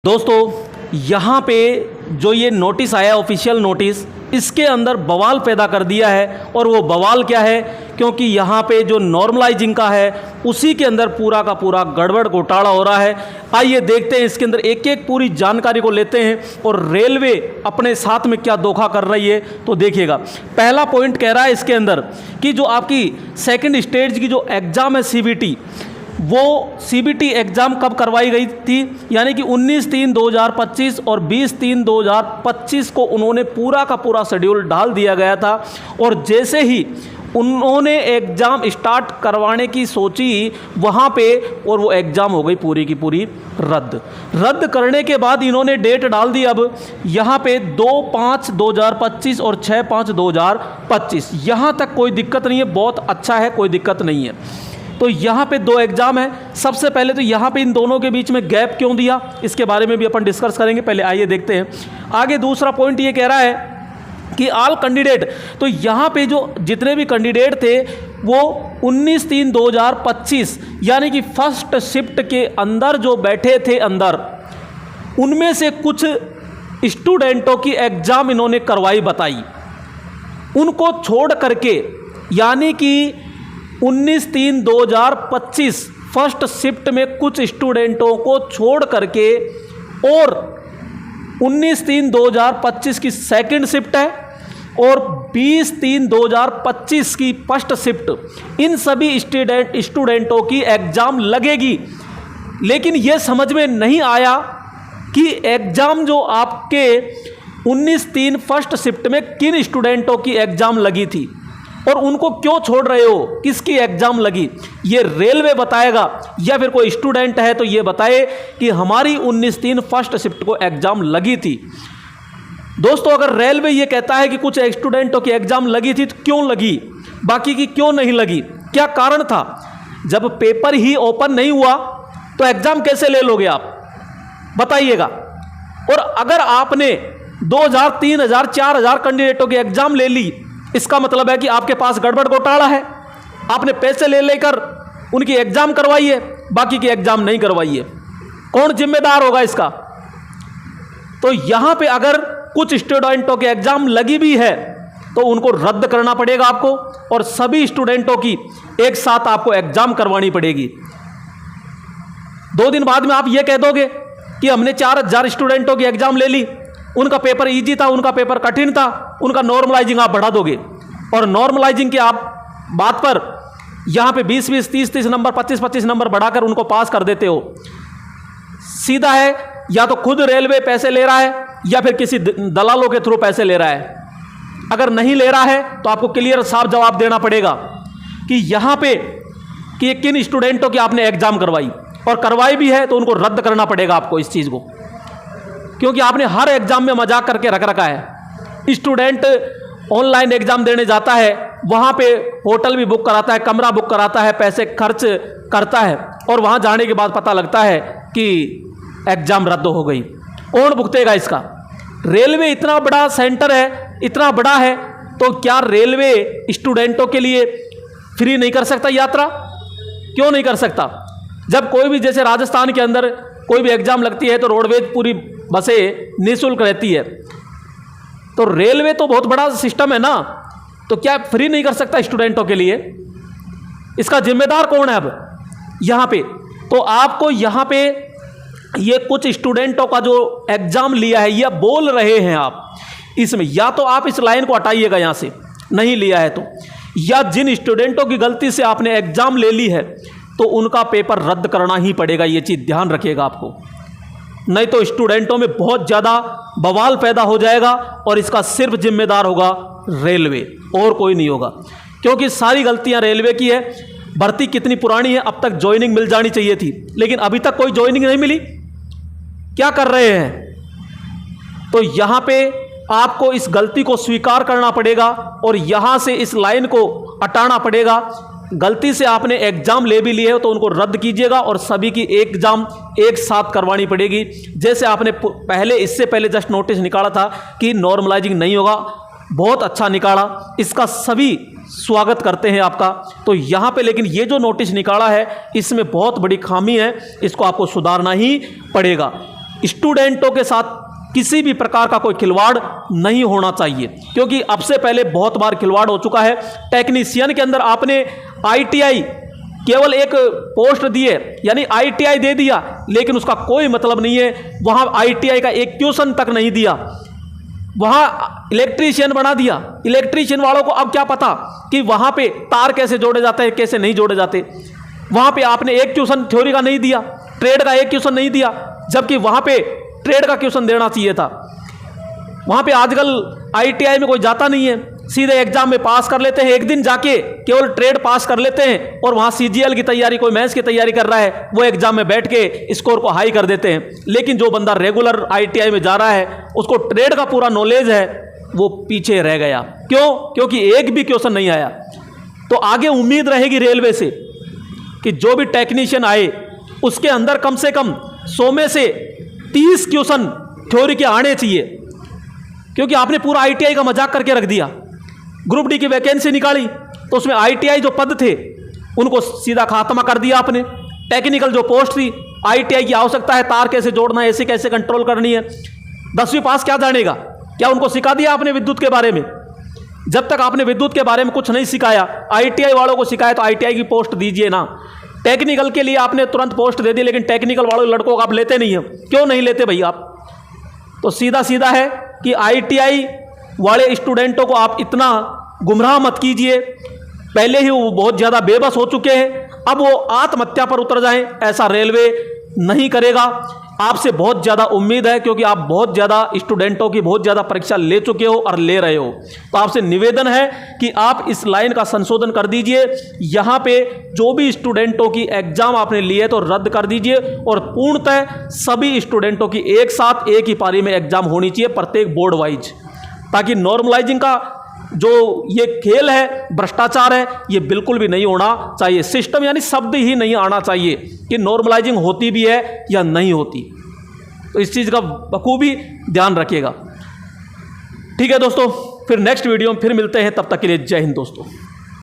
दोस्तों यहाँ पे जो ये नोटिस आया ऑफिशियल नोटिस, इसके अंदर बवाल पैदा कर दिया है। और वो बवाल क्या है, क्योंकि यहाँ पे जो नॉर्मलाइजिंग का है उसी के अंदर पूरा का पूरा गड़बड़ घोटाला हो रहा है। आइए देखते हैं इसके अंदर एक एक पूरी जानकारी को लेते हैं और रेलवे अपने साथ में क्या धोखा कर रही है तो देखिएगा। पहला पॉइंट कह रहा है इसके अंदर कि जो आपकी सेकंड स्टेज की जो एग्ज़ाम है सीबीटी, वो सीबीटी एग्ज़ाम कब करवाई गई थी, यानी कि 19/3/2025 और 20/3/2025 को उन्होंने पूरा का पूरा शेड्यूल डाल दिया गया था। और जैसे ही उन्होंने एग्ज़ाम स्टार्ट करवाने की सोची वहाँ पे, और वो एग्ज़ाम हो गई पूरी की पूरी रद्द करने के बाद इन्होंने डेट डाल दी अब यहाँ पे 2/5/2025 और 6/5/2025। यहाँ तक कोई दिक्कत नहीं है, बहुत अच्छा है, कोई दिक्कत नहीं है। तो यहाँ पे दो एग्ज़ाम है। सबसे पहले तो यहाँ पे इन दोनों के बीच में गैप क्यों दिया, इसके बारे में भी अपन डिस्कस करेंगे। पहले आइए देखते हैं आगे। दूसरा पॉइंट ये कह रहा है कि ऑल कैंडिडेट, तो यहाँ पे जो जितने भी कैंडिडेट थे वो 19/3/2025 यानी कि फर्स्ट शिफ्ट के अंदर जो बैठे थे अंदर, उनमें से कुछ स्टूडेंटों की एग्ज़ाम इन्होंने करवाई बताई। उनको छोड़ करके, यानी कि 19/3/2025 फर्स्ट शिफ्ट में कुछ स्टूडेंटों को छोड़ करके, और 19/3/2025 की सेकंड शिफ्ट है और 20/3/2025 की फर्स्ट शिफ्ट, इन सभी स्टूडेंटों की एग्ज़ाम लगेगी। लेकिन यह समझ में नहीं आया कि एग्ज़ाम जो आपके 19/3 फर्स्ट शिफ्ट में किन स्टूडेंटों की एग्ज़ाम लगी थी और उनको क्यों छोड़ रहे हो, किसकी एग्ज़ाम लगी, ये रेलवे बताएगा। या फिर कोई स्टूडेंट है तो ये बताए कि हमारी 19/3 फर्स्ट शिफ्ट को एग्ज़ाम लगी थी। दोस्तों, अगर रेलवे ये कहता है कि कुछ स्टूडेंटों की एग्ज़ाम लगी थी तो क्यों लगी, बाकी की क्यों नहीं लगी, क्या कारण था? जब पेपर ही ओपन नहीं हुआ तो एग्ज़ाम कैसे ले लोगे आप, बताइएगा। और अगर आपने 2000, 3000, 4000 कैंडिडेटों की एग्ज़ाम ले ली, इसका मतलब है कि आपके पास गड़बड़ घोटाला है। आपने पैसे ले लेकर उनकी एग्ज़ाम करवाई है, बाकी की एग्ज़ाम नहीं करवाई है। कौन जिम्मेदार होगा इसका? तो यहां पे अगर कुछ स्टूडेंटों की एग्ज़ाम लगी भी है तो उनको रद्द करना पड़ेगा आपको, और सभी स्टूडेंटों की एक साथ आपको एग्ज़ाम करवानी पड़ेगी। 2 दिन बाद में आप ये कह दोगे कि हमने 4000 स्टूडेंटों की एग्ज़ाम ले ली, उनका पेपर इजी था, उनका पेपर कठिन था, उनका नॉर्मलाइजिंग आप बढ़ा दोगे। और नॉर्मलाइजिंग की आप बात पर यहाँ पे 20-20, 30-30 नंबर, 25-25 नंबर बढ़ाकर उनको पास कर देते हो। सीधा है, या तो खुद रेलवे पैसे ले रहा है या फिर किसी दलालों के थ्रू पैसे ले रहा है। अगर नहीं ले रहा है तो आपको क्लियर साफ जवाब देना पड़ेगा कि यहाँ पे कि किन स्टूडेंटों की आपने एग्ज़ाम करवाई, और करवाई भी है तो उनको रद्द करना पड़ेगा आपको इस चीज़ को, क्योंकि आपने हर एग्ज़ाम में मजाक करके रख रखा है। स्टूडेंट ऑनलाइन एग्ज़ाम देने जाता है, वहाँ पे होटल भी बुक कराता है, कमरा बुक कराता है, पैसे खर्च करता है, और वहाँ जाने के बाद पता लगता है कि एग्ज़ाम रद्द हो गई। कौन भुगतेगा इसका? रेलवे इतना बड़ा सेंटर है, इतना बड़ा है, तो क्या रेलवे स्टूडेंटों के लिए फ्री नहीं कर सकता यात्रा? क्यों नहीं कर सकता? जब कोई भी, जैसे राजस्थान के अंदर कोई भी एग्ज़ाम लगती है तो रोडवेज पूरी बसें निःशुल्क रहती है, तो रेलवे तो बहुत बड़ा सिस्टम है ना, तो क्या फ्री नहीं कर सकता स्टूडेंटों के लिए? इसका जिम्मेदार कौन है अब यहाँ पे? तो आपको यहाँ पे ये कुछ स्टूडेंटों का जो एग्ज़ाम लिया है, यह बोल रहे हैं आप इसमें, या तो आप इस लाइन को हटाइएगा यहाँ से, नहीं लिया है तो, या जिन स्टूडेंटों की गलती से आपने एग्ज़ाम ले ली है तो उनका पेपर रद्द करना ही पड़ेगा। ये चीज़ ध्यान रखिएगा आपको, नहीं तो स्टूडेंटों में बहुत ज़्यादा बवाल पैदा हो जाएगा, और इसका सिर्फ जिम्मेदार होगा रेलवे, और कोई नहीं होगा, क्योंकि सारी गलतियां रेलवे की है। भर्ती कितनी पुरानी है, अब तक ज्वाइनिंग मिल जानी चाहिए थी, लेकिन अभी तक कोई ज्वाइनिंग नहीं मिली। क्या कर रहे हैं? तो यहां पे आपको इस गलती को स्वीकार करना पड़ेगा और यहां से इस लाइन को हटाना पड़ेगा। गलती से आपने एग्ज़ाम ले भी लिए हो तो उनको रद्द कीजिएगा, और सभी की एग्ज़ाम एक साथ करवानी पड़ेगी। जैसे आपने पहले, इससे पहले जस्ट नोटिस निकाला था कि नॉर्मलाइजिंग नहीं होगा, बहुत अच्छा निकाला, इसका सभी स्वागत करते हैं आपका। तो यहाँ पे लेकिन ये जो नोटिस निकाला है इसमें बहुत बड़ी खामी है, इसको आपको सुधारना ही पड़ेगा। स्टूडेंटों के साथ किसी भी प्रकार का कोई खिलवाड़ नहीं होना चाहिए, क्योंकि अब से पहले बहुत बार खिलवाड़ हो चुका है। टेक्नीशियन के अंदर आपने ITI केवल एक पोस्ट दी है, यानी ITI दे दिया, लेकिन उसका कोई मतलब नहीं है। वहां ITI का एक ट्यूशन तक नहीं दिया, वहां इलेक्ट्रीशियन बना दिया। इलेक्ट्रीशियन वालों को अब क्या पता कि वहां पे तार कैसे जोड़े जाते हैं, कैसे नहीं जोड़े जाते। वहां पे आपने एक ट्यूशन थ्योरी का नहीं दिया, ट्रेड का एक ट्यूशन नहीं दिया, जबकि वहां पे ट्रेड का ट्यूशन देना चाहिए था। वहां पे आजकल ITI में कोई जाता नहीं है, सीधे एग्जाम में पास कर लेते हैं, एक दिन जाके केवल ट्रेड पास कर लेते हैं, और वहां CGL की तैयारी, कोई मैथ्स की तैयारी कर रहा है, वो एग्जाम में बैठ के स्कोर को हाई कर देते हैं। लेकिन जो बंदा रेगुलर ITI में जा रहा है, उसको ट्रेड का पूरा नॉलेज है, वो पीछे रह गया। क्यों? क्योंकि एक भी क्वेश्चन नहीं आया। तो आगे उम्मीद रहेगी रेलवे से कि जो भी टेक्नीशियन आए उसके अंदर कम से कम 100 में से 30 क्वेश्चन थ्योरी के आने चाहिए, क्योंकि आपने पूरा ITI का मजाक करके रख दिया। ग्रुप डी की वैकेंसी निकाली तो उसमें ITI जो पद थे उनको सीधा खात्मा कर दिया आपने। टेक्निकल जो पोस्ट थी, ITI की आवश्यकता है, तार कैसे जोड़ना है, ऐसे कैसे कंट्रोल करनी है, 10वीं पास क्या जानेगा? क्या उनको सिखा दिया आपने विद्युत के बारे में? जब तक आपने विद्युत के बारे में कुछ नहीं सिखाया, ITI वालों को सिखाया, तो ITI की पोस्ट दीजिए ना। टेक्निकल के लिए आपने तुरंत पोस्ट दे दी, लेकिन टेक्निकल वालों लड़कों को आप लेते नहीं हैं। क्यों नहीं लेते भैया आप? तो सीधा सीधा है कि ITI वाले स्टूडेंटों को आप इतना गुमराह मत कीजिए। पहले ही वो बहुत ज़्यादा बेबस हो चुके हैं, अब वो आत्महत्या पर उतर जाएं, ऐसा रेलवे नहीं करेगा। आपसे बहुत ज़्यादा उम्मीद है, क्योंकि आप बहुत ज़्यादा स्टूडेंटों की बहुत ज़्यादा परीक्षा ले चुके हो और ले रहे हो। तो आपसे निवेदन है कि आप इस लाइन का संशोधन कर दीजिए। यहाँ पे जो भी स्टूडेंटों की एग्जाम आपने लिए तो रद्द कर दीजिए, और पूर्णतः सभी स्टूडेंटों की एक साथ एक ही पारी में एग्जाम होनी चाहिए, प्रत्येक बोर्ड वाइज, ताकि नॉर्मलाइजिंग का जो ये खेल है, भ्रष्टाचार है, ये बिल्कुल भी नहीं होना चाहिए। सिस्टम यानी शब्द ही नहीं आना चाहिए कि नॉर्मलाइजिंग होती भी है या नहीं होती। तो इस चीज़ का बखूबी ध्यान रखिएगा। ठीक है दोस्तों, फिर नेक्स्ट वीडियो में फिर मिलते हैं, तब तक के लिए जय हिंद दोस्तों।